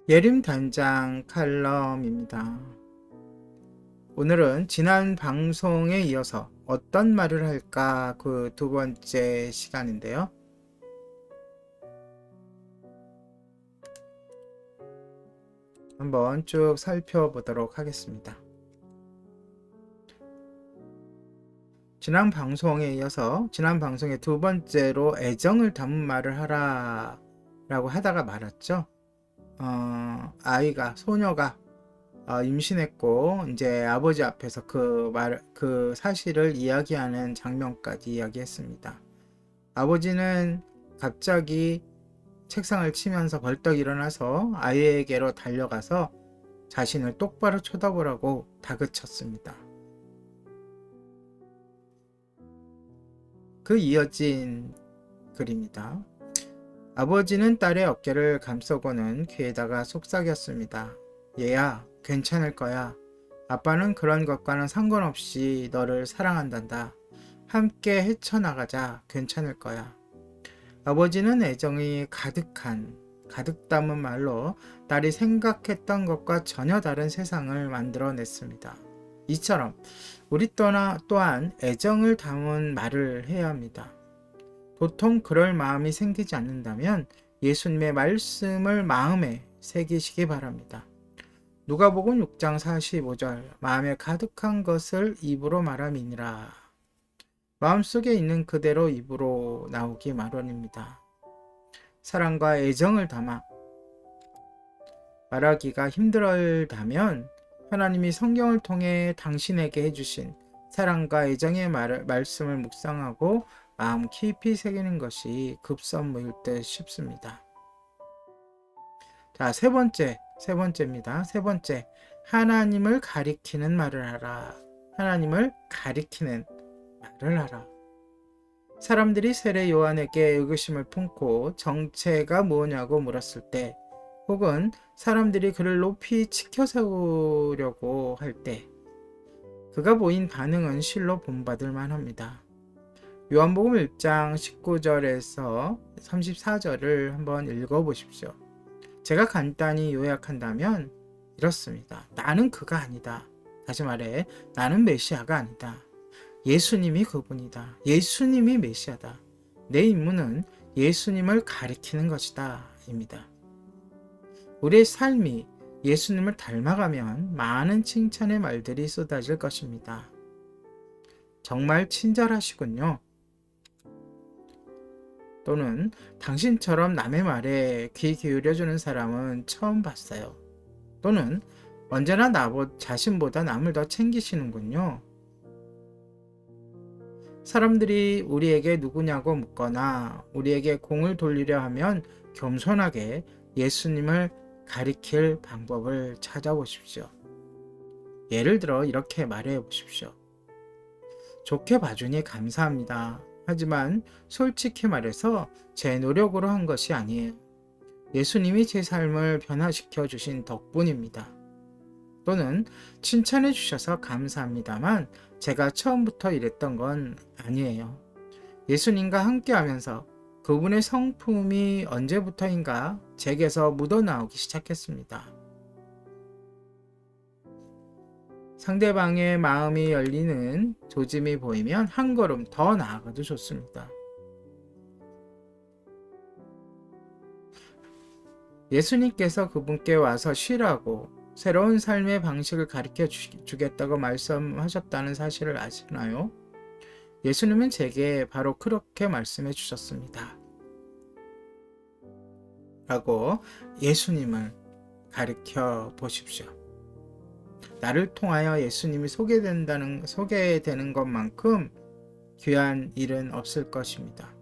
예림 단장 칼럼입니다. 오늘은 지난 방송에 이어서 어떤 말을 할까 그 두 번째 시간인데요. 한번 쭉 살펴보도록 하겠습니다. 지난 방송에 이어서 지난 방송의 두 번째로 애정을 담은 말을 하라 라고 하다가 말았죠. 소녀가 임신했고 이제 아버지 앞에서 그 사실을 이야기하는 장면까지 이야기했습니다. 아버지는 갑자기 책상을 치면서 벌떡 일어나서 아이에게로 달려가서 자신을 똑바로 쳐다보라고 다그쳤습니다. 그 이어진 글입니다. 아버지는 딸의 어깨를 감싸고는 귀에다가 속삭였습니다. 얘야, 괜찮을 거야. 아빠는 그런 것과는 상관없이 너를 사랑한단다. 함께 헤쳐나가자. 괜찮을 거야. 아버지는 애정이 가득 담은 말로 딸이 생각했던 것과 전혀 다른 세상을 만들어냈습니다. 이처럼 우리 또한 애정을 담은 말을 해야 합니다. 보통 그럴 마음이 생기지 않는다면 예수님의 말씀을 마음에 새기시기 바랍니다. 누가복음 6장 45절 마음에 가득한 것을 입으로 말함이니라. 마음속에 있는 그대로 입으로 나오기 마련입니다. 사랑과 애정을 담아 말하기가 힘들다면 하나님이 성경을 통해 당신에게 해주신 사랑과 애정의 말씀을 묵상하고 마음 깊이 새기는 것이 급선무일 듯 싶습니다. 자, 세 번째입니다. 세 번째, 하나님을 가리키는 말을 하라. 하나님을 가리키는 말을 하라. 사람들이 세례 요한에게 의구심을 품고 정체가 뭐냐고 물었을 때, 혹은 사람들이 그를 높이 치켜 세우려고 할 때, 그가 보인 반응은 실로 본받을 만합니다. 요한복음 1장 19절에서 34절을 한번 읽어보십시오. 제가 간단히 요약한다면 이렇습니다. 나는 그가 아니다. 다시 말해, 나는 메시아가 아니다. 예수님이 그분이다. 예수님이 메시아다. 내 임무는 예수님을 가리키는 것이다. 입니다. 우리의 삶이 예수님을 닮아가면 많은 칭찬의 말들이 쏟아질 것입니다. 정말 친절하시군요. 또는 당신처럼 남의 말에 귀 기울여주는 사람은 처음 봤어요. 또는 언제나 자신보다 남을 더 챙기시는군요. 사람들이 우리에게 누구냐고 묻거나 우리에게 공을 돌리려 하면 겸손하게 예수님을 가리킬 방법을 찾아보십시오. 예를 들어 이렇게 말해 보십시오. 좋게 봐주니 감사합니다. 하지만 솔직히 말해서 제 노력으로 한 것이 아니에요. 예수님이 제 삶을 변화시켜 주신 덕분입니다. 또는 칭찬해 주셔서 감사합니다만 제가 처음부터 이랬던 건 아니에요. 예수님과 함께 하면서 그분의 성품이 언제부터인가 제게서 묻어나오기 시작했습니다. 상대방의 마음이 열리는 조짐이 보이면 한 걸음 더 나아가도 좋습니다. 예수님께서 그분께 와서 쉬라고 새로운 삶의 방식을 가르쳐 주겠다고 말씀하셨다는 사실을 아시나요? 예수님은 제게 바로 그렇게 말씀해 주셨습니다. 라고 예수님을 가르쳐 보십시오. 나를 통하여 예수님이 소개되는 것만큼 귀한 일은 없을 것입니다.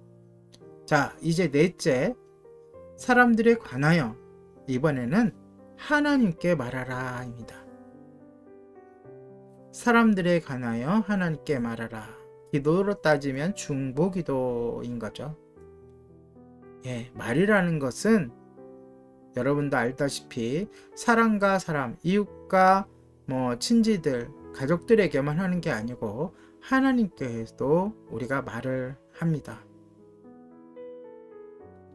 자, 이제 넷째, 사람들에 관하여 이번에는 하나님께 말하라 입니다. 사람들에 관하여 하나님께 말하라. 기도로 따지면 중보기도인 거죠. 말이라는 것은 여러분도 알다시피 사람과 사람, 이웃과 친지들, 가족들에게만 하는 게 아니고 하나님께도 우리가 말을 합니다.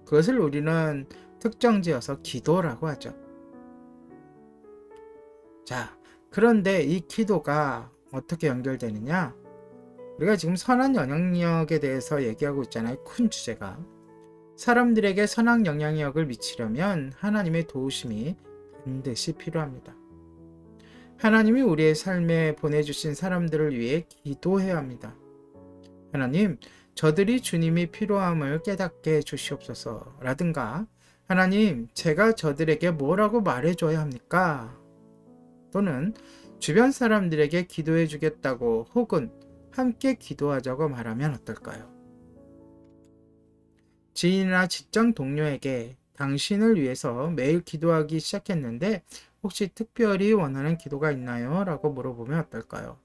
그것을 우리는 특정지어서 기도라고 하죠. 자, 그런데 이 기도가 어떻게 연결되느냐? 우리가 지금 선한 영향력에 대해서 얘기하고 있잖아요. 큰 주제가. 사람들에게 선한 영향력을 미치려면 하나님의 도우심이 반드시 필요합니다. 하나님이 우리의 삶에 보내주신 사람들을 위해 기도해야 합니다. 하나님, 저들이 주님이 필요함을 깨닫게 해주시옵소서 라든가, 하나님, 제가 저들에게 뭐라고 말해줘야 합니까? 또는 주변 사람들에게 기도해 주겠다고 혹은 함께 기도하자고 말하면 어떨까요? 지인이나 직장 동료에게 당신을 위해서 매일 기도하기 시작했는데 혹시 특별히 원하는 기도가 있나요? 라고 물어보면 어떨까요?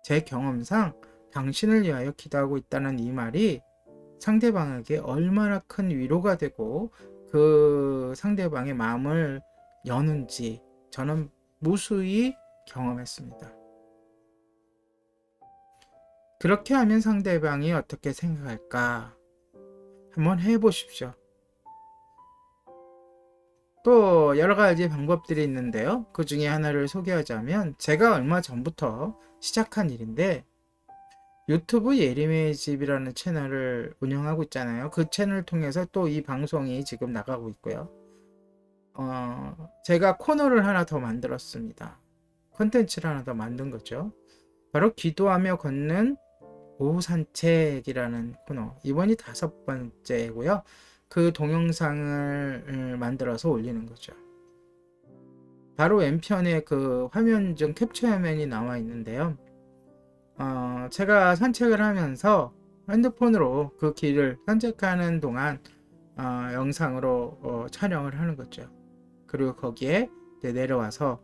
제 경험상 당신을 위하여 기도하고 있다는 이 말이 상대방에게 얼마나 큰 위로가 되고 그 상대방의 마음을 여는지 저는 무수히 경험했습니다. 그렇게 하면 상대방이 어떻게 생각할까? 한번 해보십시오. 또 여러 가지 방법들이 있는데요. 그 중에 하나를 소개하자면 제가 얼마 전부터 시작한 일인데 유튜브 예림의 집이라는 채널을 운영하고 있잖아요. 그 채널을 통해서 또 이 방송이 지금 나가고 있고요. 제가 코너를 하나 더 만들었습니다. 콘텐츠를 하나 더 만든 거죠. 바로 기도하며 걷는 오후 산책이라는 코너. 이번이 5번째고요. 그 동영상을 만들어서 올리는 거죠. 바로 왼편에 그 화면 중 캡처 화면이 나와 있는데요. 제가 산책을 하면서 핸드폰으로 그 길을 산책하는 동안 영상으로 촬영을 하는 거죠. 그리고 거기에 내려와서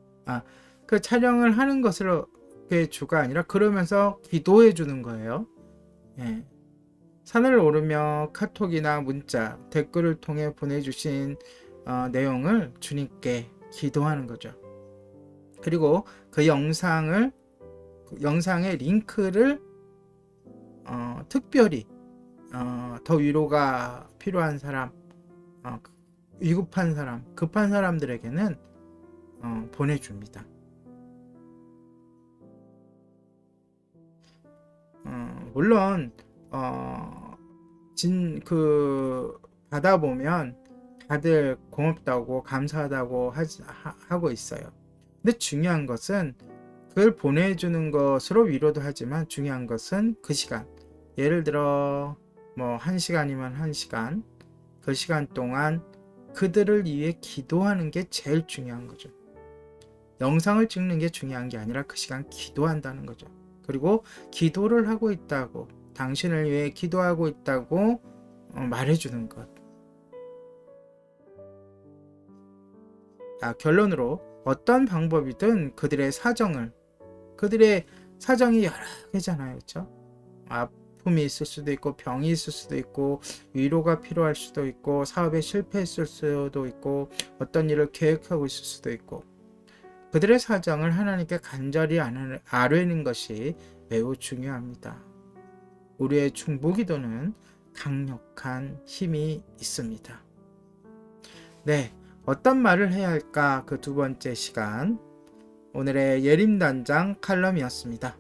그 촬영을 하는 것으로 주가 아니라 그러면서 기도해 주는 거예요. 예. 산을 오르며 카톡이나 문자, 댓글을 통해 보내주신 내용을 주님께 기도하는 거죠. 그리고 그 영상의 링크를 특별히 더 위로가 필요한 사람, 위급한 사람, 급한 사람들에게는 보내줍니다. 물론 받아보면 다들 고맙다고 감사하다고 하고 있어요. 근데 중요한 것은 그걸 보내주는 것으로 위로도 하지만 중요한 것은 그 시간, 예를 들어 뭐 1시간이면 1시간, 그 시간 동안 그들을 위해 기도하는 게 제일 중요한 거죠. 영상을 찍는 게 중요한 게 아니라 그 시간 기도한다는 거죠. 그리고 기도를 하고 있다고, 당신을 위해 기도하고 있다고 말해주는 것. 결론으로 어떤 방법이든 그들의 사정이 여러 개잖아요. 그렇죠? 아픔이 있을 수도 있고 병이 있을 수도 있고 위로가 필요할 수도 있고 사업에 실패했을 수도 있고 어떤 일을 계획하고 있을 수도 있고 그들의 사정을 하나님께 간절히 아뢰는 것이 매우 중요합니다. 우리의 중보기도는 강력한 힘이 있습니다. 네, 어떤 말을 해야 할까? 그 2번째 시간, 오늘의 예림단장 칼럼이었습니다.